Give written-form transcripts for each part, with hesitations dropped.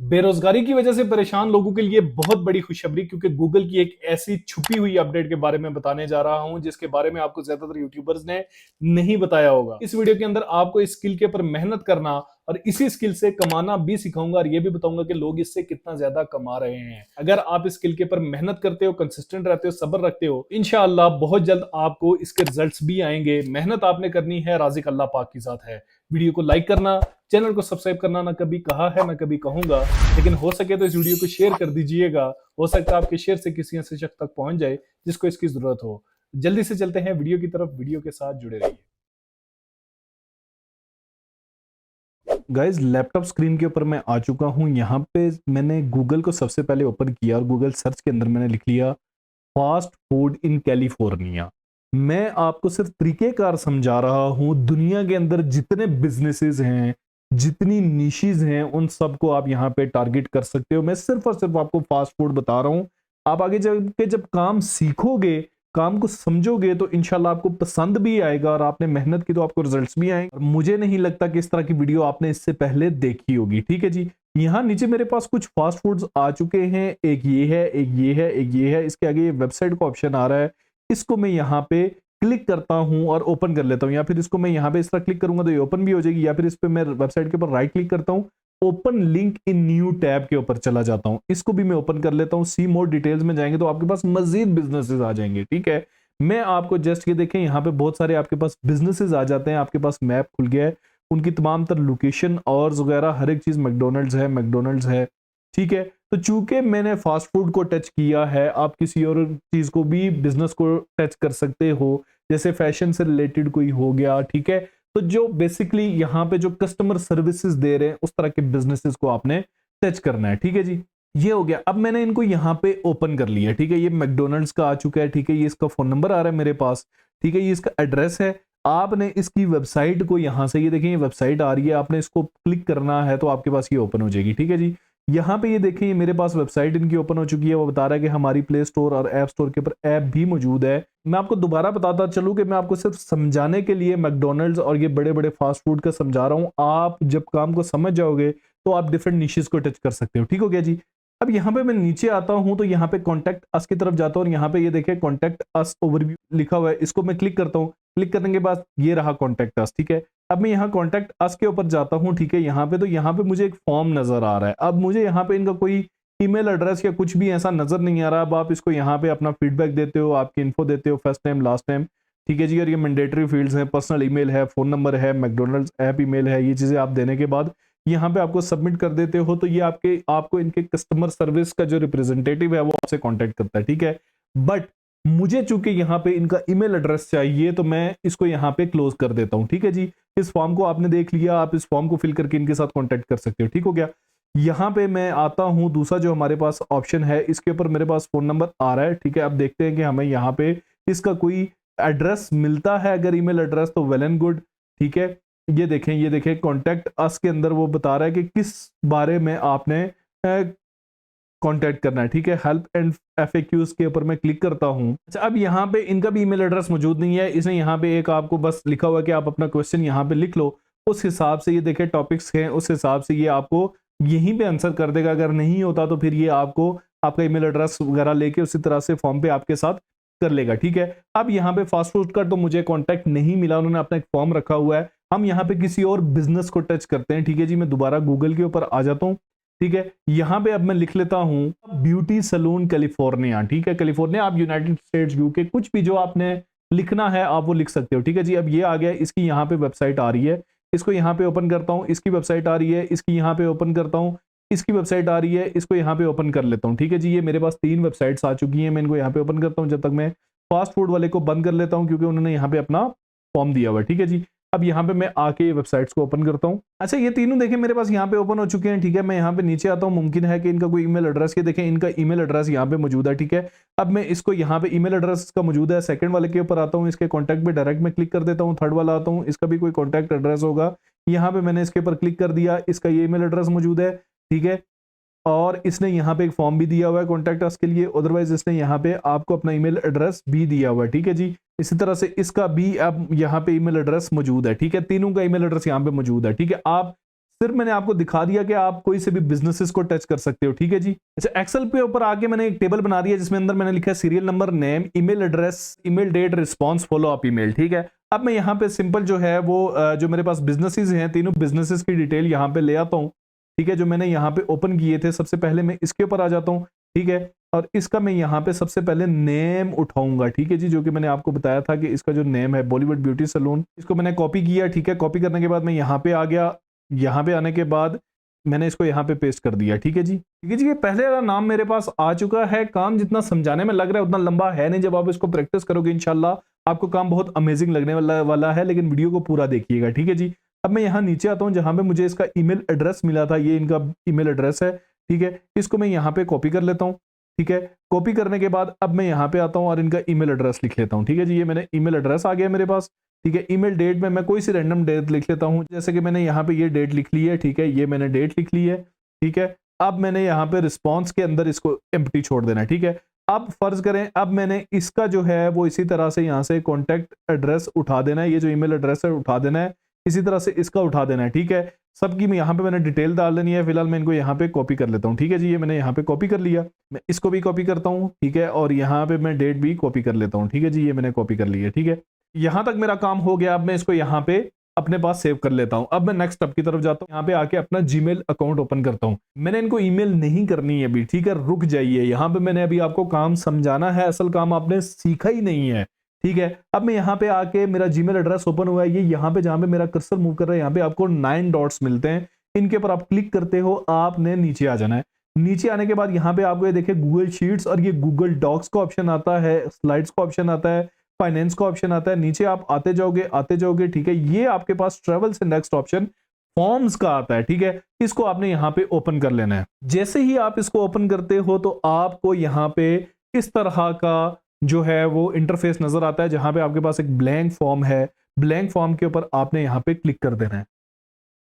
बेरोजगारी की वजह से परेशान लोगों के लिए बहुत बड़ी खुशखबरी, क्योंकि गूगल की एक ऐसी छुपी हुई अपडेट के बारे में बताने जा रहा हूं जिसके बारे में आपको ज्यादातर यूट्यूबर्स ने नहीं बताया होगा। इस वीडियो के अंदर आपको इस स्किल के ऊपर मेहनत करना और इसी स्किल से कमाना भी सिखाऊंगा और ये भी बताऊंगा कि लोग इससे कितना ज्यादा कमा रहे हैं। अगर आप इस स्किल के ऊपर मेहनत करते हो, कंसिस्टेंट रहते हो, सब्र रखते हो, इंशाअल्लाह बहुत जल्द आपको इसके रिजल्ट्स भी आएंगे। मेहनत आपने करनी है, राज़िक अल्लाह पाक की साथ है। वीडियो को लाइक करना, चैनल को सब्सक्राइब करना ना कभी कहा है ना कभी कहूंगा, लेकिन हो सके तो इस वीडियो को शेयर कर दीजिएगा। हो सकता है आपके शेयर से किसी ऐसे शख्स तक पहुंच जाए जिसको इसकी जरूरत हो। जल्दी से चलते हैं वीडियो की तरफ, वीडियो के साथ जुड़े रहिए। गाइज, लैपटॉप स्क्रीन के ऊपर मैं आ चुका हूं। यहाँ पे मैंने गूगल को सबसे पहले ओपन किया और गूगल सर्च के अंदर मैंने लिख लिया फास्ट फूड इन कैलिफोर्निया। मैं आपको सिर्फ तरीकेकार समझा रहा हूं। दुनिया के अंदर जितने बिजनेसेस हैं, जितनी निशीज हैं, उन सबको आप यहाँ पे टारगेट कर सकते हो। मैं सिर्फ और सिर्फ आपको फास्ट फूड बता रहा हूं। आप आगे जाके जब काम सीखोगे, काम को समझोगे, तो इंशाल्लाह आपको पसंद भी आएगा और आपने मेहनत की तो आपको रिजल्ट्स भी आएंगे। और मुझे नहीं लगता कि इस तरह की वीडियो आपने इससे पहले देखी होगी। ठीक है जी। यहाँ नीचे मेरे पास कुछ फास्ट फूड्स आ चुके हैं। एक ये है, एक ये है, एक ये है। इसके आगे ये वेबसाइट का ऑप्शन आ रहा है। इसको मैं यहाँ पे क्लिक करता हूँ और ओपन कर लेता हूँ, या फिर इसको मैं यहाँ पे इस तरह क्लिक करूंगा तो ये ओपन भी हो जाएगी, या फिर इस पे मैं वेबसाइट के ऊपर राइट क्लिक करता हूँ, open link in new tab के ऊपर चला जाता हूँ। इसको भी मैं ओपन कर लेता हूँ। सी मोर डिटेल्स में जाएंगे तो आपके पास मजीद बिजनेसेस आ जाएंगे। ठीक है। मैं आपको जस्ट ये देखें, यहाँ पे बहुत सारे आपके पास बिजनेसेस आ जाते हैं। आपके पास मैप खुल गया है, उनकी तमाम तर लोकेशन और वगैरह हर एक चीज। मैकडोनल्ड्स है। ठीक है। तो चूंकि मैंने फास्ट फूड को टच किया है, आप किसी और चीज को भी, बिजनेस को टच कर सकते हो। जैसे फैशन से रिलेटेड कोई हो गया। ठीक है। तो जो बेसिकली यहाँ पे जो कस्टमर सर्विसेज दे रहे हैं, उस तरह के बिजनेसेस को आपने टच करना है। ठीक है जी। ये हो गया। अब मैंने इनको यहाँ पे ओपन कर लिया। ठीक है। ये मैकडोनल्ड्स का आ चुका है। ठीक है। ये इसका फोन नंबर आ रहा है मेरे पास। ठीक है। ये इसका एड्रेस है। आपने इसकी वेबसाइट को यहाँ से, ये देखें ये वेबसाइट आ रही है, आपने इसको क्लिक करना है तो आपके पास ये ओपन हो जाएगी। ठीक है जी। यहाँ पे ये देखें, ये मेरे पास वेबसाइट इनकी ओपन हो चुकी है। वो बता रहा है कि हमारी प्ले स्टोर और ऐप स्टोर के ऊपर ऐप भी मौजूद है। मैं आपको दोबारा बताता चलूं कि मैं आपको सिर्फ समझाने के लिए मैकडोनल्ड्स और ये बड़े बड़े फास्ट फूड का समझा रहा हूं। आप जब काम को समझ जाओगे तो आप डिफरेंट निशेस को टच कर सकते हो। ठीक हो गया जी। अब यहाँ पे मैं नीचे आता हूं तो यहाँ पे कॉन्टैक्ट अस की तरफ जाता हूं और यहाँ पे ये देखिए कॉन्टैक्ट अस ओवरव्यू लिखा हुआ है। इसको मैं क्लिक करता हूँ। क्लिक करने के बाद ये रहा कॉन्टैक्ट अस। ठीक है। अब मैं यहाँ कॉन्टैक्ट अस के ऊपर जाता हूँ। ठीक है। यहाँ पे तो यहाँ पे मुझे एक फॉर्म नजर आ रहा है। अब मुझे यहाँ पे इनका कोई ईमेल एड्रेस या कुछ भी ऐसा नजर नहीं आ रहा। अब आप इसको यहाँ पे अपना फीडबैक देते हो, आपकी इन्फो देते हो, फर्स्ट टाइम लास्ट टाइम। ठीक है जी। और ये मैंडेटरी फील्ड्स हैं, पर्सनल ईमेल है, फोन नंबर है, मैकडोनल्ड्स ऐप ईमेल है। ये चीजें आप देने के बाद यहाँ पे आपको सबमिट कर देते हो तो ये आपको इनके कस्टमर सर्विस का जो रिप्रेजेंटेटिव है वो आपसे कांटेक्ट करता है। ठीक है। बट मुझे चूंकि यहाँ पे इनका ईमेल एड्रेस चाहिए तो मैं इसको यहाँ पे क्लोज कर देता हूँ। ठीक है जी। इस फॉर्म को आपने देख लिया, आप इस फॉर्म को फिल करके इनके साथ कांटेक्ट कर सकते हो। ठीक हो गया। यहाँ पे मैं आता हूँ, दूसरा जो हमारे पास ऑप्शन है इसके ऊपर मेरे पास फोन नंबर आ रहा है। ठीक है। अब देखते हैं कि हमें यहाँ पे इसका कोई एड्रेस मिलता है। अगर ईमेल एड्रेस तो वेल एंड गुड। ठीक है। ये देखें कॉन्टैक्ट अस के अंदर वो बता रहा है कि किस बारे में आपने कांटेक्ट करना है। ठीक है। हेल्प एंड एफएक्यूज के ऊपर मैं क्लिक करता हूं। अच्छा, अब यहाँ पे इनका भी ईमेल एड्रेस मौजूद नहीं है। इसने यहाँ पे एक आपको बस लिखा हुआ है कि आप अपना क्वेश्चन यहाँ पे लिख लो। उस हिसाब से ये देखें टॉपिक्स हैं, उस हिसाब से ये आपको यहीं पे आंसर कर देगा। अगर नहीं होता तो फिर ये आपको आपका ईमेल एड्रेस वगैरह लेके उसी तरह से फॉर्म पे आपके साथ कर लेगा। ठीक है। अब यहाँ पे फास्ट फूड का तो मुझे कॉन्टैक्ट नहीं मिला, उन्होंने अपना एक फॉर्म रखा हुआ है। हम यहाँ पे किसी और बिजनेस को टच करते हैं। ठीक है जी। मैं दोबारा गूगल के ऊपर आ जाता हूँ। ठीक है। यहां पे अब मैं लिख लेता हूं ब्यूटी सलून कैलिफोर्निया। ठीक है। कैलिफोर्निया, आप यूनाइटेड स्टेट्स यूके कुछ भी जो आपने लिखना है आप वो लिख सकते हो। ठीक है जी। अब ये आ गया, इसकी यहाँ पे वेबसाइट आ रही है। इसको यहाँ पे ओपन करता हूँ। इसकी वेबसाइट आ रही है, इसकी यहाँ पे ओपन करता हूँ। इसकी वेबसाइट आ रही है, इसको यहाँ पे ओपन कर लेता हूँ। ठीक है जी। ये मेरे पास 3 वेबसाइट्स आ चुकी हैं। मैं इनको यहाँ पे ओपन करता हूँ। जब तक मैं फास्ट फूड वाले को बंद कर लेता हूँ क्योंकि उन्होंने यहाँ पे अपना फॉर्म दिया हुआ है। ठीक है जी। अब यहाँ पे मैं आके वेबसाइट्स को ओपन करता हूँ। अच्छा, ये तीनों देखें मेरे पास यहाँ पे ओपन हो चुके हैं। ठीक है। मैं यहाँ पे नीचे आता हूँ। मुमकिन है कि इनका कोई ईमेल एड्रेस, ये देखें इनका ईमेल एड्रेस यहाँ पे मौजूद है। ठीक है। अब मैं इसको यहाँ पे ईमेल एड्रेस का मौजूद है, सेकंड वाले के ऊपर आता हूँ, इसके कॉन्टैक्ट पे डायरेक्ट में क्लिक कर देता हूँ। थर्ड वाला आता हूँ, इसका भी कोई कॉन्टैक्ट एड्रेस होगा। यहाँ पे मैंने इसके ऊपर क्लिक कर दिया, इसका ये ईमेल एड्रेस मौजूद है। ठीक है। और इसने यहाँ पे एक फॉर्म भी दिया हुआ है कॉन्टैक्ट अस के लिए। अदरवाइज इसने यहाँ पे आपको अपना ईमेल एड्रेस भी दिया हुआ है। ठीक है जी। इसी तरह से इसका भी अब यहाँ पे ईमेल एड्रेस मौजूद है। ठीक है। तीनों का ईमेल एड्रेस यहाँ पे मौजूद है। ठीक है। आप सिर्फ मैंने आपको दिखा दिया कि आप कोई से भी बिजनेसेस को टच कर सकते हो, ठीक है जी। अच्छा, एक्सेल पे ऊपर आके मैंने एक टेबल बना दिया जिसमें अंदर मैंने लिखा है serial number, name, email address, email date, response, follow up email, ठीक है। अब मैं यहाँ पे सिंपल जो है वो जो मेरे पास बिजनेसेस हैं, तीनों बिजनेसेस की डिटेल यहाँ पे ले आता हूँ, ठीक है। जो मैंने यहाँ पे ओपन किए थे, सबसे पहले मैं इसके ऊपर आ जाता हूँ, ठीक है। और इसका मैं यहाँ पे सबसे पहले नेम उठाऊंगा, ठीक है जी, जो कि मैंने आपको बताया था कि इसका जो नेम है बॉलीवुड ब्यूटी सैलून, इसको मैंने कॉपी किया, ठीक है। कॉपी करने के बाद मैं यहाँ पे आ गया, यहाँ पे आने के बाद मैंने इसको यहाँ पे पेस्ट कर दिया, ठीक है जी। ठीक है जी, ये पहले वाला नाम मेरे पास आ चुका है। काम जितना समझाने में लग रहा है उतना लंबा है नहीं, जब आप इसको प्रैक्टिस करोगे इंशाल्लाह आपको काम बहुत अमेजिंग लगने वाला है, लेकिन वीडियो को पूरा देखिएगा, ठीक है जी। अब मैं यहाँ नीचे आता हूँ जहां पे मुझे इसका ईमेल एड्रेस मिला था, ये इनका ईमेल एड्रेस है, ठीक है। इसको मैं यहाँ पे कॉपी कर लेता हूँ, ठीक है। कॉपी करने के बाद अब मैं यहाँ पे आता हूँ और इनका ईमेल एड्रेस लिख लेता हूँ, ठीक है जी। ये मैंने ईमेल एड्रेस आ गया मेरे पास, ठीक है। ईमेल डेट में मैं कोई सी रैंडम डेट लिख लेता हूँ, जैसे कि मैंने यहाँ पे ये डेट लिख ली है, ठीक है। ये मैंने डेट लिख ली है, ठीक है। अब मैंने यहाँ पे रिस्पॉन्स के अंदर इसको एम्प्टी छोड़ देना है, ठीक है। अब फर्ज करें, अब मैंने इसका जो है वो इसी तरह से यहाँ से कॉन्टैक्ट एड्रेस उठा देना है, ये जो ईमेल एड्रेस है उठा देना है, इसी तरह से इसका उठा देना है, ठीक है। सबकी मैं यहाँ पे मैंने डिटेल डाल देनी है। फिलहाल मैं इनको यहाँ पे कॉपी कर लेता हूँ, ठीक है जी। ये मैंने यहाँ पे कॉपी कर लिया, मैं इसको भी कॉपी करता हूँ, ठीक है। और यहाँ पे मैं डेट भी कॉपी कर लेता हूँ, ठीक है जी। ये मैंने कॉपी कर ली है, ठीक है। यहाँ तक मेरा काम हो गया। अब मैं इसको यहाँ पे अपने पास सेव कर लेता हूँ। अब मैं नेक्स्ट स्टेप की तरफ जाता हूँ, यहाँ पे आके अपना जीमेल अकाउंट ओपन करता हूँ। मैंने इनको ईमेल नहीं करनी है अभी, ठीक है, रुक जाइए। यहाँ पे मैंने अभी आपको काम समझाना है, असल काम आपने सीखा ही नहीं है, ठीक है। अब मैं यहाँ पे आके मेरा जीमेल एड्रेस ओपन हुआ है, ये यहाँ पे जहाँ पे मेरा कर्सर मूव कर रहा है, यहाँ पे आपको 9 डॉट्स मिलते हैं, इनके ऊपर आप क्लिक करते हो, आपने नीचे आ जाना है। नीचे आने के बाद यहाँ पे आपको ये देखिए गूगल शीट्स और ये गूगल डॉक्स का ऑप्शन आता है, स्लाइड्स का ऑप्शन आता है, फाइनेंस का ऑप्शन आता है। नीचे आप आते जाओगे, ठीक है। ये आपके पास ट्रेवल से नेक्स्ट ऑप्शन फॉर्म्स का आता है, ठीक है। इसको आपने यहाँ पे ओपन कर लेना है। जैसे ही आप इसको ओपन करते हो तो आपको यहाँ पे इस तरह का जो है वो इंटरफेस नजर आता है, जहां पे आपके पास एक ब्लैंक फॉर्म है। ब्लैंक फॉर्म के ऊपर आपने यहाँ पे क्लिक कर देना है।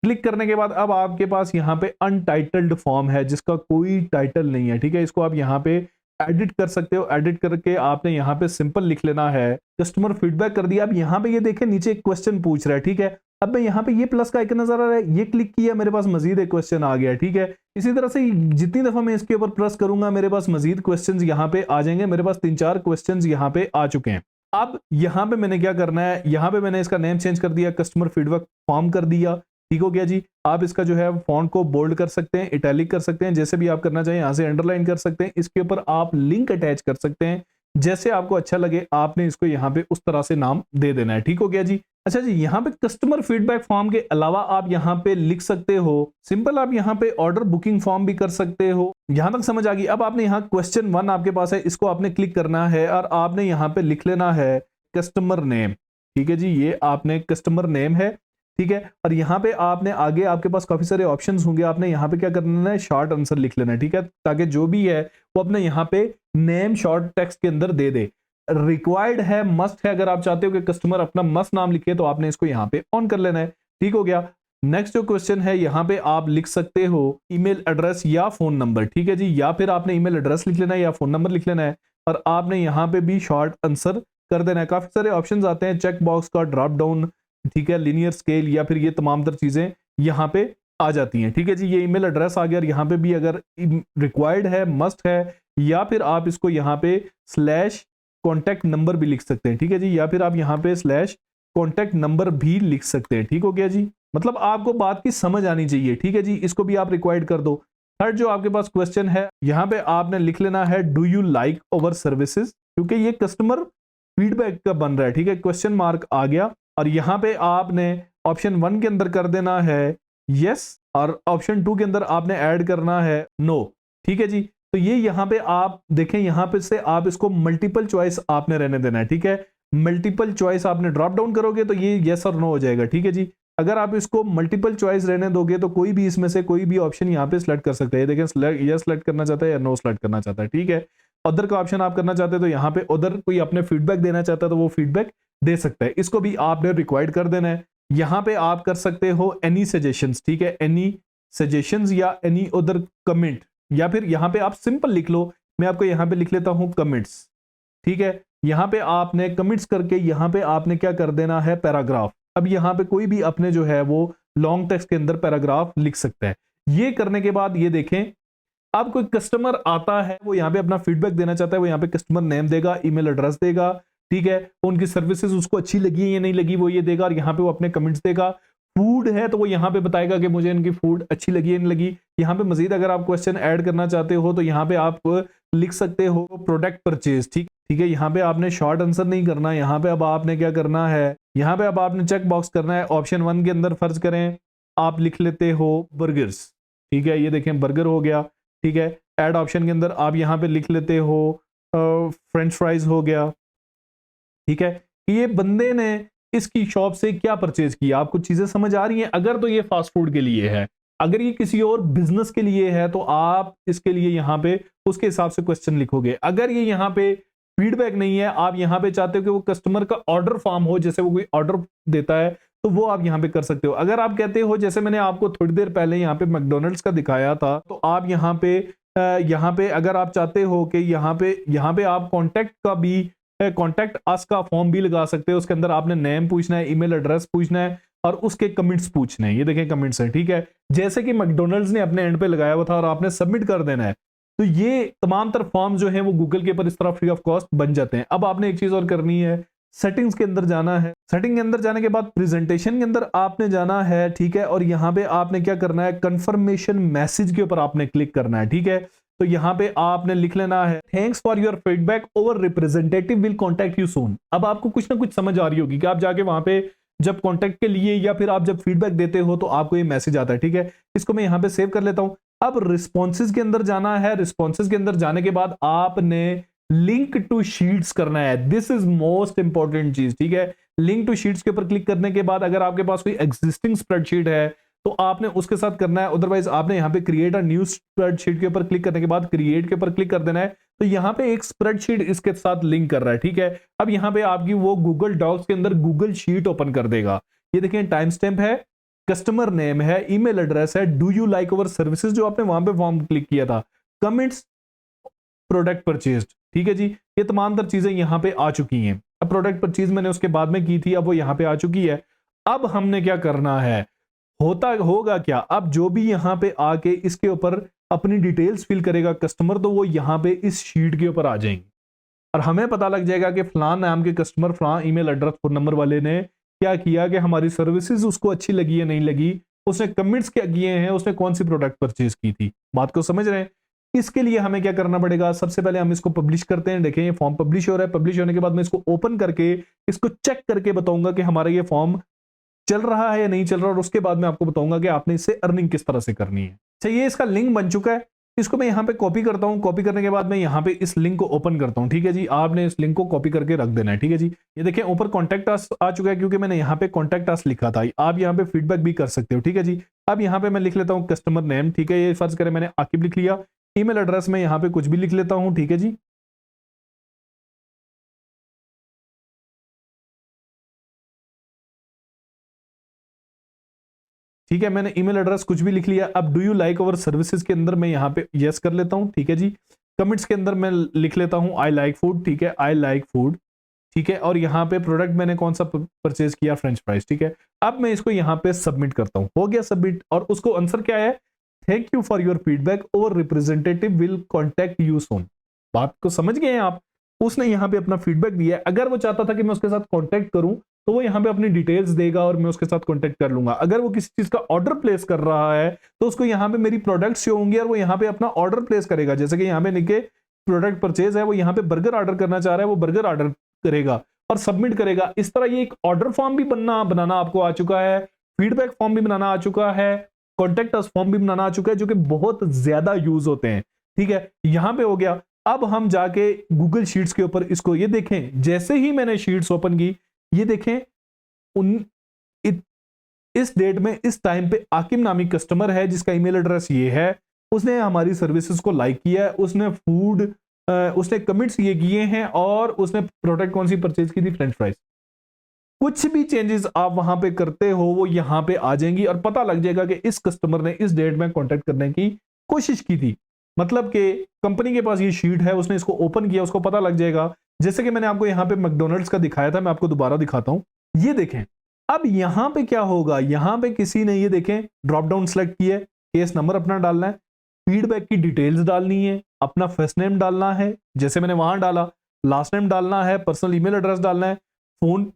क्लिक करने के बाद अब आपके पास यहाँ पे अनटाइटल्ड फॉर्म है जिसका कोई टाइटल नहीं है, ठीक है। इसको आप यहाँ पे एडिट कर सकते हो। एडिट करके आपने यहाँ पे सिंपल लिख लेना है कस्टमर फीडबैक कर दिया। अब यहाँ पे ये देखें नीचे एक क्वेश्चन पूछ रहा है, ठीक है। अब मैं यहाँ पे ये प्लस का आइकन नजर आ रहा है, ये क्लिक किया, मेरे पास मजीद एक क्वेश्चन आ गया, ठीक है। इसी तरह से जितनी दफा मैं इसके ऊपर प्रेस करूंगा मेरे पास मजीद क्वेश्चंस यहाँ पे आ जाएंगे। मेरे पास 3-4 क्वेश्चंस यहाँ पे आ चुके हैं। अब यहाँ पे मैंने क्या करना है, यहाँ पे मैंने इसका नेम चेंज कर दिया, कस्टमर फीडबैक फॉर्म कर दिया, ठीक हो गया जी। आप इसका जो है फॉन्ट को बोल्ड कर सकते हैं, इटैलिक कर सकते हैं, जैसे भी आप करना चाहें। यहाँ से अंडरलाइन कर सकते हैं, इसके ऊपर आप लिंक अटैच कर सकते हैं, जैसे आपको अच्छा लगे। आपने इसको यहाँ पे उस तरह से नाम दे देना है, ठीक हो गया जी। अच्छा जी, यहाँ पे कस्टमर फीडबैक फॉर्म के अलावा आप यहाँ पे लिख सकते हो सिंपल, आप यहाँ पे ऑर्डर बुकिंग फॉर्म भी कर सकते हो। यहाँ तक समझ आ गई। अब आपने यहाँ क्वेश्चन 1 आपके पास है, इसको आपने क्लिक करना है और आपने यहाँ पे लिख लेना है कस्टमर नेम, ठीक है जी। ये आपने कस्टमर नेम है, ठीक है। और यहाँ पे आपने आगे आपके पास काफी सारे ऑप्शंस होंगे, आपने यहाँ पे क्या करना है, शॉर्ट आंसर लिख लेना है, ठीक है, ताकि जो भी है वो अपने यहाँ पे नेम शॉर्ट टेक्स्ट के अंदर दे दे। रिक्वायर्ड है, मस्ट है, अगर आप चाहते हो कि कस्टमर अपना मस्ट नाम लिखे तो आपने इसको यहाँ पे ऑन कर लेना है, ठीक हो गया। नेक्स्ट जो क्वेश्चन है, यहाँ पे आप लिख सकते हो ईमेल एड्रेस या फोन नंबर, ठीक है जी। या फिर आपने ईमेल एड्रेस लिख लेना है या फोन नंबर लिख लेना है और आपने यहाँ पे भी शॉर्ट आंसर कर देना है। काफी सारे ऑप्शंस आते हैं, चेक बॉक्स का ड्रॉप डाउन, ठीक है, लीनियर स्केल, या फिर ये तमाम तर चीजें यहाँ पे आ जाती हैं, ठीक है जी। ये ईमेल एड्रेस आ गया और यहाँ पे भी अगर रिक्वायर्ड है, मस्ट है, या फिर आप इसको यहाँ पे स्लैश कॉन्टैक्ट नंबर भी लिख सकते हैं, ठीक है जी। या फिर आप यहाँ पे स्लैश कॉन्टैक्ट नंबर भी लिख सकते हैं, ठीक हो गया जी। मतलब आपको बात की समझ आनी चाहिए, ठीक है जी। इसको भी आप रिक्वायर्ड कर दो। थर्ड जो आपके पास क्वेश्चन है, यहाँ पे आपने लिख लेना है do you like our services, क्योंकि ये कस्टमर फीडबैक का बन रहा है, ठीक है। क्वेश्चन मार्क आ गया और यहाँ पे आपने ऑप्शन 1 के अंदर कर देना है यस और ऑप्शन 2 के अंदर आपने ऐड करना है नो, ठीक है जी। तो ये यहाँ पे आप देखें, यहाँ पे से आप इसको मल्टीपल चॉइस आपने रहने देना है, ठीक है। मल्टीपल चॉइस आपने ड्रॉप डाउन करोगे तो ये यस और नो हो जाएगा, ठीक है जी। अगर आप इसको मल्टीपल चॉइस रहने दोगे तो कोई भी इसमें से कोई भी ऑप्शन यहाँ पे सिलेक्ट कर सकते हैं। देखें, यस सिलेक्ट करना चाहता है या नो सिलेक्ट करना चाहता है, ठीक है। अदर का ऑप्शन आप करना चाहते हैं तो यहाँ पे अदर कोई अपने फीडबैक देना चाहता है तो वो फीडबैक दे सकता है, इसको भी आपने रिक्वायर्ड कर देना है। यहाँ पे आप कर सकते हो एनी सजेशंस, ठीक है, एनी सजेशंस या एनी अदर कमेंट, या फिर यहाँ पे आप सिंपल लिख लो। मैं आपको यहाँ पे लिख लेता हूँ कमेंट्स, ठीक है। यहाँ पे आपने कमेंट्स करके यहाँ पे आपने क्या कर देना है पैराग्राफ। अब यहाँ पे कोई भी अपने जो है वो लॉन्ग टेक्स्ट के अंदर पैराग्राफ लिख सकता है। ये करने के बाद ये देखें, अब कोई कस्टमर आता है, वो यहाँ पे अपना फीडबैक देना चाहता है, वो यहाँ पे कस्टमर नेम देगा, ईमेल एड्रेस देगा, ठीक है, उनकी सर्विसेज उसको अच्छी लगी है या नहीं लगी वो ये देगा, और यहाँ पे वो अपने कमेंट्स देगा। फूड है तो वो यहाँ पे बताएगा कि मुझे इनकी फूड अच्छी लगी है नहीं लगी। यहाँ पे मजीद अगर आप क्वेश्चन ऐड करना चाहते हो तो यहाँ पे आप लिख सकते हो प्रोडक्ट परचेज, ठीक ठीक है। यहाँ पे आपने शॉर्ट आंसर नहीं करना, यहाँ पे अब आपने क्या करना है, यहाँ पे अब आपने चेक बॉक्स करना है। ऑप्शन 1 के अंदर फर्ज करें आप लिख लेते हो बर्गर्स, ठीक है, ये देखें बर्गर हो गया, ठीक है। ऐड ऑप्शन के अंदर आप यहाँ पे लिख लेते हो फ्रेंच फ्राइज हो गया, ठीक है। ये बंदे ने इसकी शॉप से क्या परचेज किया, आपको चीजें समझ आ रही हैं। अगर तो ये फास्ट फूड के लिए है, अगर ये किसी और बिजनेस के लिए है तो आप इसके लिए यहाँ पे उसके हिसाब से क्वेश्चन लिखोगे। अगर ये यहाँ पे फीडबैक नहीं है, आप यहाँ पे चाहते हो कि वो कस्टमर का ऑर्डर फॉर्म हो, जैसे वो कोई ऑर्डर देता है तो वो आप यहाँ पे कर सकते हो। अगर आप कहते हो, जैसे मैंने आपको थोड़ी देर पहले यहाँ पे मैकडॉनल्ड्स का दिखाया था, तो आप यहाँ पे अगर आप चाहते हो कि यहाँ पे आप कॉन्टैक्ट का भी कॉन्टैक्ट अस का फॉर्म भी लगा सकते हो। उसके अंदर आपने नेम पूछना है, ईमेल एड्रेस पूछना है और उसके कमेंट्स पूछने हैं। ये देखें कमेंट्स है, ठीक है, जैसे कि मैकडॉनल्ड्स ने अपने एंड पे लगाया हुआ था और आपने सबमिट कर देना है। तो ये तमाम तरह फॉर्म जो है वो गूगल के ऊपर इस तरह फ्री ऑफ कॉस्ट बन जाते हैं। अब आपने एक चीज और करनी है, सेटिंग्स के अंदर जाना है। सेटिंग के अंदर जाने के बाद प्रेजेंटेशन के अंदर आपने जाना है, ठीक है, और यहाँ पे आपने क्या करना है, कंफर्मेशन मैसेज के ऊपर आपने क्लिक करना है, ठीक है। तो यहाँ पे आपने लिख लेना है thanks for your feedback, over representative will contact you soon. अब आपको कुछ ना कुछ समझ आ रही होगी कि आप जाके वहां पे जब कॉन्टैक्ट के लिए या फिर आप जब फीडबैक देते हो तो आपको ये मैसेज आता है, ठीक है। इसको मैं यहाँ पे सेव कर लेता हूं। अब रिस्पॉन्सेज के अंदर जाना है। रिस्पॉन्सेज के अंदर जाने के बाद आपने लिंक टू शीट्स करना है। दिस इज मोस्ट इंपॉर्टेंट चीज, ठीक है। लिंक टू शीट्स के ऊपर क्लिक करने के बाद अगर आपके पास कोई एग्जिस्टिंग स्प्रेडशीट है तो आपने उसके साथ करना है, अदरवाइज आपने यहाँ पे क्रिएट अ न्यू स्प्रेडशीट के ऊपर क्लिक करने के बाद क्रिएट के ऊपर क्लिक कर देना है। तो यहाँ पे एक स्प्रेडशीट इसके साथ लिंक कर रहा है, ठीक है। अब यहाँ पे आपकी वो गूगल डॉक्स के अंदर गूगल शीट ओपन कर देगा। ये देखिए टाइम स्टैम्प है, कस्टमर नेम है, ईमेल एड्रेस है, do you like our services जो आपने वहां पे फॉर्म क्लिक किया था, कमेंट्स, प्रोडक्ट परचेज्ड, ठीक है जी। ये तमाम तर चीजें यहाँ पे आ चुकी हैं। अब प्रोडक्ट परचेज मैंने उसके बाद में की थी, अब वो यहाँ पे आ चुकी है। अब हमने क्या करना है, होगा क्या, अब जो भी यहाँ पे आके इसके ऊपर अपनी डिटेल्स फिल करेगा कस्टमर, तो वो यहाँ पे इस शीट के ऊपर आ जाएंगे और हमें पता लग जाएगा कि फलान नाम के कस्टमर फलान ईमेल एड्रेस फोन नंबर वाले ने क्या किया कि हमारी सर्विसेज उसको अच्छी लगी है नहीं लगी, उसने कमेंट्स क्या किए हैं, उसने कौन सी प्रोडक्ट परचेज की थी। बात को समझ रहे हैं। इसके लिए हमें क्या करना पड़ेगा, सबसे पहले हम इसको पब्लिश करते हैं। देखें ये फॉर्म पब्लिश हो रहा है। पब्लिश होने के बाद मैं इसको ओपन करके इसको चेक करके बताऊंगा कि हमारा ये फॉर्म चल रहा है या नहीं चल रहा, और उसके बाद मैं आपको बताऊंगा कि आपने इससे अर्निंग किस तरह से करनी है। अच्छा, ये इसका लिंक बन चुका है। इसको मैं यहाँ पे कॉपी करता हूँ। कॉपी करने के बाद मैं यहाँ पे इस लिंक को ओपन करता हूँ, ठीक है जी। आपने इस लिंक को कॉपी करके रख देना है, ठीक है जी। ये देखें ऊपर कॉन्टैक्ट अस आ चुका है क्योंकि मैंने यहाँ पे कॉन्टैक्ट अस लिखा था। आप यहाँ पे फीडबैक भी कर सकते हो, ठीक है जी। अब यहाँ पे मैं लिख लेता हूँ कस्टमर नेम, ठीक है, ये फर्ज करें मैंने आकिब लिख लिया। ईमेल एड्रेस में यहाँ पे कुछ भी लिख लेता हूँ, ठीक है जी। ठीक है, मैंने ईमेल एड्रेस कुछ भी लिख लिया। अब do you like our services के अंदर मैं यहाँ पे यस कर लेता हूँ, ठीक है जी। कमेंट्स के अंदर मैं लिख लेता हूँ आई लाइक फूड, ठीक है, आई लाइक फूड, ठीक है। और यहाँ पे प्रोडक्ट मैंने कौन सा परचेज किया, फ्रेंच फ्राइज, ठीक है। अब मैं इसको यहाँ पे सबमिट करता हूँ। हो गया सबमिट, और उसको आंसर क्या है, thank you for your feedback, over representative will contact you soon. बात को समझ गए हैं आप। उसने यहाँ पे अपना फीडबैक दिया है। अगर वो चाहता था कि मैं उसके साथ कॉन्टैक्ट करूं तो वो यहाँ पे अपनी डिटेल्स देगा और मैं उसके साथ कॉन्टैक्ट कर लूंगा। अगर वो किसी चीज का ऑर्डर प्लेस कर रहा है तो उसको यहाँ पे मेरी प्रोडक्ट्स शो होंगी और वो यहाँ पे अपना ऑर्डर प्लेस करेगा। जैसे कि यहाँ पे लिखे प्रोडक्ट परचेज है, वो यहाँ पे बर्गर ऑर्डर करना चाह रहा है, वो बर्गर ऑर्डर करेगा और सबमिट करेगा। इस तरह ये एक ऑर्डर फॉर्म भी बनाना आपको आ चुका है, फीडबैक फॉर्म भी बनाना आ चुका है, कॉन्टैक्ट अस फॉर्म भी बनाना आ चुका है, जो कि बहुत ज्यादा यूज होते हैं, ठीक है। यहाँ पे हो गया। अब हम जाके गूगल शीट्स के ऊपर इसको, ये देखें जैसे ही मैंने शीट्स ओपन की, ये देखें इस डेट में इस टाइम पे आकिब नामी कस्टमर है जिसका ईमेल एड्रेस ये है, उसने हमारी सर्विसेज को लाइक किया है, उसने फूड उसने कमेंट्स ये किए हैं और उसने प्रोडक्ट कौन सी परचेज की थी, फ्रेंच फ्राइज। कुछ भी चेंजेस आप वहां पे करते हो वो यहां पे आ जाएंगी और पता लग जाएगा कि इस कस्टमर ने इस डेट में कॉन्टेक्ट करने की कोशिश की थी। मतलब कि कंपनी के पास ये शीट है, उसने इसको ओपन किया, उसको पता लग जाएगा। जैसे कि मैंने आपको यहाँ पे मैकडॉनल्ड्स का दिखाया था, मैं आपको दोबारा दिखाता हूं। ये देखें अब यहां पे क्या होगा, यहां पे किसी ने ये देखें ड्रॉप डाउन सेलेक्ट किया है, केस नंबर अपना डालना है, फीडबैक की डिटेल्स डालनी है, अपना फर्स्ट नेम डालना है जैसे मैंने वहां डाला, लास्ट नेम डालना है, पर्सनल ईमेल एड्रेस डालना है, फोन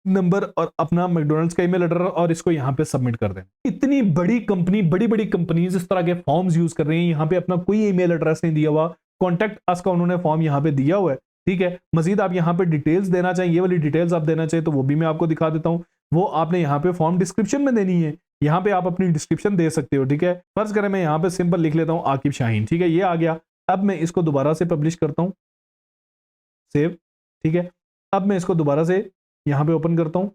नंबर और अपना मैकडोनल्ड्स का ईमेल एड्रेस, और इसको यहां पे सबमिट कर दें। इतनी बड़ी कंपनी, बड़ी बड़ी कंपनीज इस तरह के फॉर्म्स यूज कर रही हैं। यहां पे अपना कोई ईमेल एड्रेस नहीं दिया हुआ, कॉन्टैक्ट अस का उन्होंने फॉर्म यहां पे दिया हुआ है, ठीक है। मजीद आप यहां पे डिटेल्स देना चाहिए, ये वाली डिटेल्स आप देना चाहिए तो वो भी मैं आपको दिखा देता हूं। वो आपने यहाँ पे फॉर्म डिस्क्रिप्शन में देनी है, यहाँ पे आप अपनी डिस्क्रिप्शन दे सकते हो, ठीक है। फर्ज करें मैं यहाँ पे सिंपल लिख लेता हूँ आकिब शाहीन, ठीक है, ये आ गया। अब मैं इसको दोबारा से पब्लिश करता हूँ, सेव, ठीक है। अब मैं इसको दोबारा से यहाँ पे ओपन करता हूँ,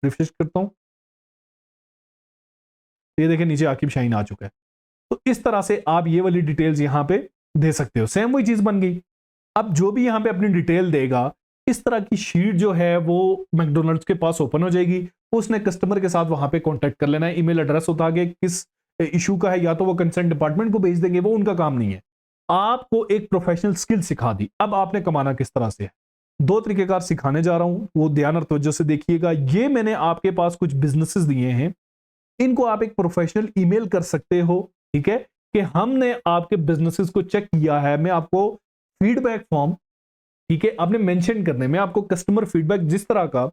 रिफ्रेश करता हूँ, ये देखिए नीचे आकिब शाहीन आ चुका है। तो इस तरह से आप ये वाली डिटेल्स यहाँ पे दे सकते हो, सेम वही चीज बन गई। अब जो भी यहाँ पे अपनी डिटेल देगा, इस तरह की शीट जो है वो मैकडोनल्ड्स के पास ओपन हो जाएगी। उसने कस्टमर के साथ वहां पे कांटेक्ट कर लेना है, ईमेल एड्रेस उठा के किस इशू का है, या तो वो कंसर्न डिपार्टमेंट को भेज देंगे, वो उनका काम नहीं है। आपको एक प्रोफेशनल स्किल सिखा दी, अब आपने कमाना किस तरह से है। दो तरीकेकार सिखाने जा रहा हूं, वो ध्यान और तवज्जो से देखिएगा। ये मैंने आपके पास कुछ बिजनेसेस दिए हैं, इनको आप एक प्रोफेशनल ईमेल कर सकते हो, ठीक है, कि हमने आपके बिजनेसेस को चेक किया है। मैं आपको फीडबैक फॉर्म, ठीक है, आपने मेंशन करने में आपको कस्टमर फीडबैक जिस तरह का,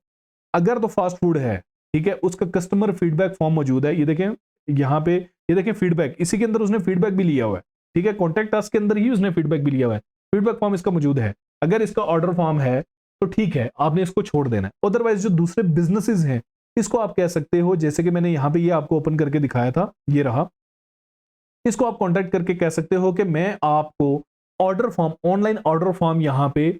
अगर तो फास्ट फूड है, ठीक है, उसका कस्टमर फीडबैक फॉर्म मौजूद है। ये देखें यहां पे, ये देखें फीडबैक, इसी के अंदर उसने फीडबैक भी लिया हुआ है, ठीक है, कॉन्टैक्ट अस के अंदर ही उसने फीडबैक भी लिया हुआ है। फीडबैक फॉर्म इसका मौजूद है। अगर इसका ऑर्डर फॉर्म है तो ठीक है, आपने इसको छोड़ देना है। अदरवाइज जो दूसरे बिजनेसेस हैं, इसको आप कह सकते हो, जैसे कि मैंने यहां पे ये आपको ओपन करके दिखाया था, ये रहा, इसको आप कॉन्टैक्ट करके कह सकते हो कि मैं आपको order form, online order form यहां पे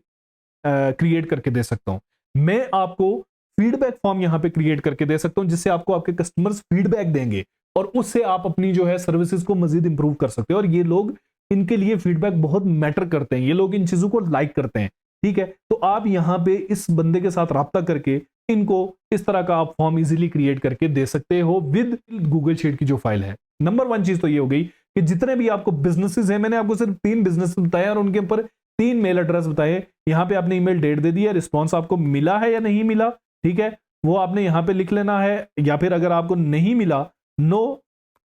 क्रिएट करके दे सकता हूं। मैं आपको फीडबैक फॉर्म यहां पे क्रिएट करके दे सकता हूं, जिससे आपको आपके कस्टमर्स फीडबैक देंगे और उससे आप अपनी जो है सर्विसेज को मजीद इंप्रूव कर सकते हो। और ये लोग, इनके लिए फीडबैक बहुत मैटर करते हैं, ये लोग इन चीजों को लाइक करते हैं, ठीक है। तो आप यहां पे इस बंदे के साथ राब्ता करके इनको इस तरह का आप फॉर्म इजीली क्रिएट करके दे सकते हो विद गूगल शीट की जो फाइल है। नंबर वन चीज तो ये हो गई कि जितने भी आपको बिजनेसेस हैं, मैंने आपको सिर्फ 3 बिजनेस बताए और उनके ऊपर 3 मेल एड्रेस बताए। यहां पे आपने ईमेल डेट दे दिया, रिस्पांस आपको मिला है या नहीं मिला, ठीक है, वो आपने यहां पे लिख लेना है। या फिर अगर आपको नहीं मिला, नो,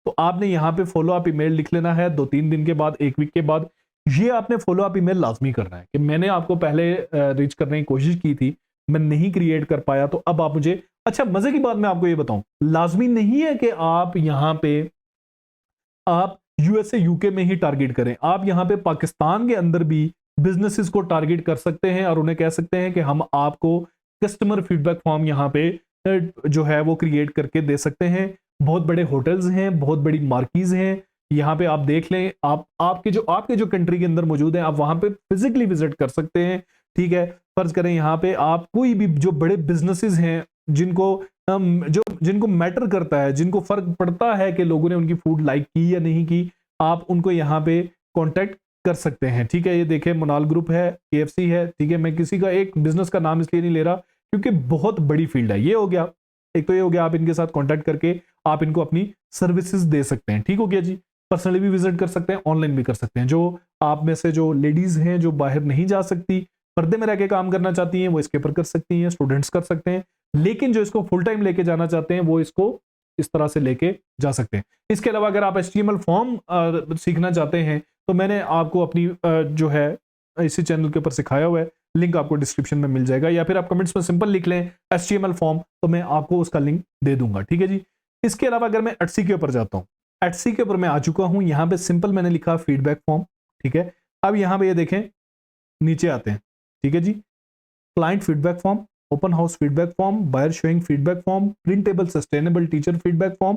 तो आपने यहां पे फॉलो अप ईमेल लिख लेना है 2-3 दिन के बाद, 1 वीक के बाद। ये आपने फॉलो अप ईमेल लाजमी करना है कि मैंने आपको पहले रीच करने की कोशिश की थी, मैं नहीं क्रिएट कर पाया, तो अब आप मुझे। अच्छा, मजे की बात मैं आपको ये बताऊं, लाजमी नहीं है कि आप यहां पे आप यूएसए यूके में ही टारगेट करें। आप यहां पे पाकिस्तान के अंदर भी बिजनेसेस को टारगेट कर सकते हैं और उन्हें कह सकते हैं कि हम आपको कस्टमर फीडबैक फॉर्म यहां पे जो है वो क्रिएट करके दे सकते हैं। बहुत बड़े होटल्स हैं, बहुत बड़ी मार्कीज हैं, यहां पे आप देख लें, आप आपके जो कंट्री के अंदर मौजूद है, आप वहां पे फिजिकली विजिट कर सकते हैं, ठीक है। फर्ज करें यहां पे आप कोई भी जो बड़े बिजनेसेस हैं, जिनको मैटर करता है, जिनको फर्क पड़ता है कि लोगों ने उनकी फूड लाइक की या नहीं की, आप उनको यहाँ पे कांटेक्ट कर सकते हैं, ठीक है। ये देखें मोनाल ग्रुप है, KFC है, ठीक है। मैं किसी का एक बिजनेस का नाम इसलिए नहीं ले रहा क्योंकि बहुत बड़ी फील्ड है। ये हो गया, एक तो ये हो गया, आप इनके साथ कांटेक्ट करके आप इनको अपनी सर्विसेज दे सकते हैं, ठीक हो गया जी। पर्सनली भी विजिट कर सकते हैं, ऑनलाइन भी कर सकते हैं। जो आप में से जो लेडीज हैं जो बाहर नहीं जा सकती, पर्दे में रह के काम करना चाहती हैं, वो इसके ऊपर कर सकती हैं, स्टूडेंट्स कर सकते हैं। लेकिन जो इसको फुल टाइम लेके जाना चाहते हैं, वो इसको इस तरह से लेके जा सकते हैं। इसके अलावा अगर आप HTML फॉर्म सीखना चाहते हैं, तो मैंने आपको अपनी जो है इसी चैनल के ऊपर सिखाया हुआ है, लिंक आपको डिस्क्रिप्शन में मिल जाएगा, या फिर आप कमेंट्स में सिंपल लिख लें HTML फॉर्म, तो मैं आपको उसका लिंक दे दूंगा, ठीक है जी। इसके अलावा अगर मैं एटसी के ऊपर जाता हूँ, एटसी के ऊपर मैं आ चुका हूं। यहां पे सिंपल मैंने लिखा फीडबैक फॉर्म, ठीक है। अब यहां पे ये देखें, नीचे आते हैं, ठीक है जी। Client feedback form, open house feedback form, buyer showing feedback form, printable sustainable teacher feedback form,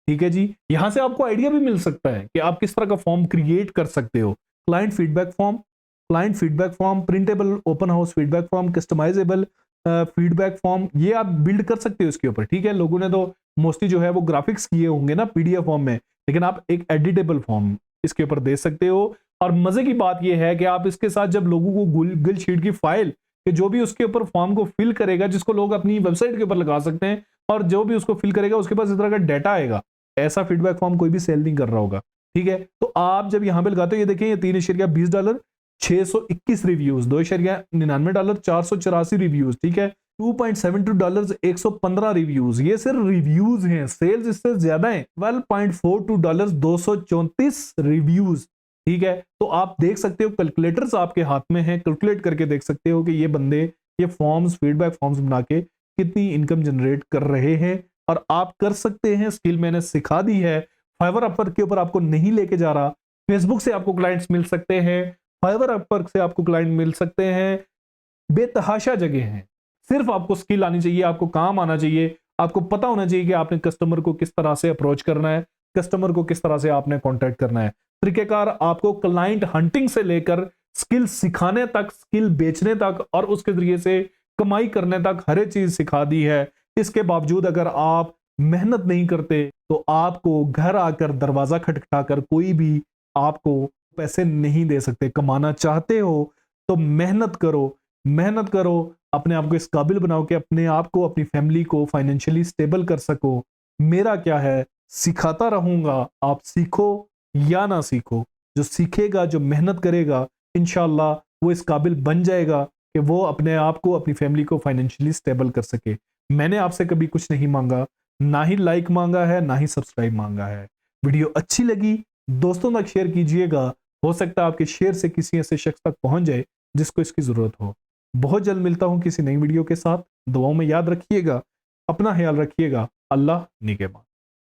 ठीक है जी। यहां से आपको आइडिया भी मिल सकता है कि आप किस तरह का फॉर्म क्रिएट कर सकते हो। Client feedback form, printable open house feedback form, customizable feedback form, ये आप बिल्ड कर सकते हो इसके ऊपर, ठीक है। लोगों ने तो मोस्टली जो है वो ग्राफिक्स किए होंगे ना PDF फॉर्म में, लेकिन आप एक एडिटेबल फॉर्म इसके ऊपर दे सकते हो। और मजे की बात यह है कि आप इसके साथ जब लोगों को गूगल शीट की फाइल, कि जो भी उसके ऊपर फॉर्म को फिल करेगा, जिसको लोग अपनी वेबसाइट के ऊपर लगा सकते हैं, और जो भी उसको फिल करेगा उसके पास इस तरह का डाटा आएगा, ऐसा फीडबैक फॉर्म कोई भी सेल नहीं कर रहा होगा, ठीक है। तो आप जब यहां पे लगाते हो, ये देखें, ये $3.20, $621 रिव्यूज, $2.99, $484 रिव्यूज, ठीक है। $2.72, 115 रिव्यूज। ये सिर्फ रिव्यूज हैं, सेल्स इससे ज्यादा है। $12.42, 234 रिव्यूज। ठीक है, तो आप देख सकते हो, कैलकुलेटर्स आपके हाथ में है, कैलकुलेट करके देख सकते हो कि ये बंदे ये फॉर्म्स, फीडबैक फॉर्म्स बना के कितनी इनकम जनरेट कर रहे हैं। और आप कर सकते हैं, स्किल मैंने सिखा दी है। फाइवर अपवर्क के ऊपर आपको नहीं लेके जा रहा, फेसबुक से आपको क्लाइंट्स मिल सकते हैं, फाइवर अपवर्क से आपको क्लाइंट मिल सकते हैं, बेतहाशा जगह है। सिर्फ आपको स्किल आनी चाहिए, आपको काम आना चाहिए, आपको पता होना चाहिए कि आपने कस्टमर को किस तरह से अप्रोच करना है, कस्टमर को किस तरह से आपने कॉन्टेक्ट करना है। तरीकेकार आपको क्लाइंट हंटिंग से लेकर स्किल सिखाने तक, स्किल बेचने तक और उसके जरिए से कमाई करने तक हर एक चीज सिखा दी है। इसके बावजूद अगर आप मेहनत नहीं करते तो आपको घर आकर दरवाजा खटखटाकर कोई भी आपको पैसे नहीं दे सकते। कमाना चाहते हो तो मेहनत करो, मेहनत करो, अपने आप को इस काबिल बनाओ कि अपने आप को, अपनी फैमिली को फाइनेंशियली स्टेबल कर सको। मेरा क्या है, सिखाता रहूंगा, आप सीखो या ना सीखो। जो सीखेगा, जो मेहनत करेगा, इंशाल्लाह वो इस काबिल बन जाएगा कि वो अपने आप को, अपनी फैमिली को फाइनेंशियली स्टेबल कर सके। मैंने आपसे कभी कुछ नहीं मांगा, ना ही लाइक मांगा है, ना ही सब्सक्राइब मांगा है। वीडियो अच्छी लगी दोस्तों तक शेयर कीजिएगा, हो सकता है आपके शेयर से किसी ऐसे शख्स तक पहुंच जाए जिसको इसकी जरूरत हो। बहुत जल्द मिलता हूं किसी नई वीडियो के साथ। दुआओं में याद रखिएगा, अपना ख्याल रखिएगा। अल्लाह निगहबान।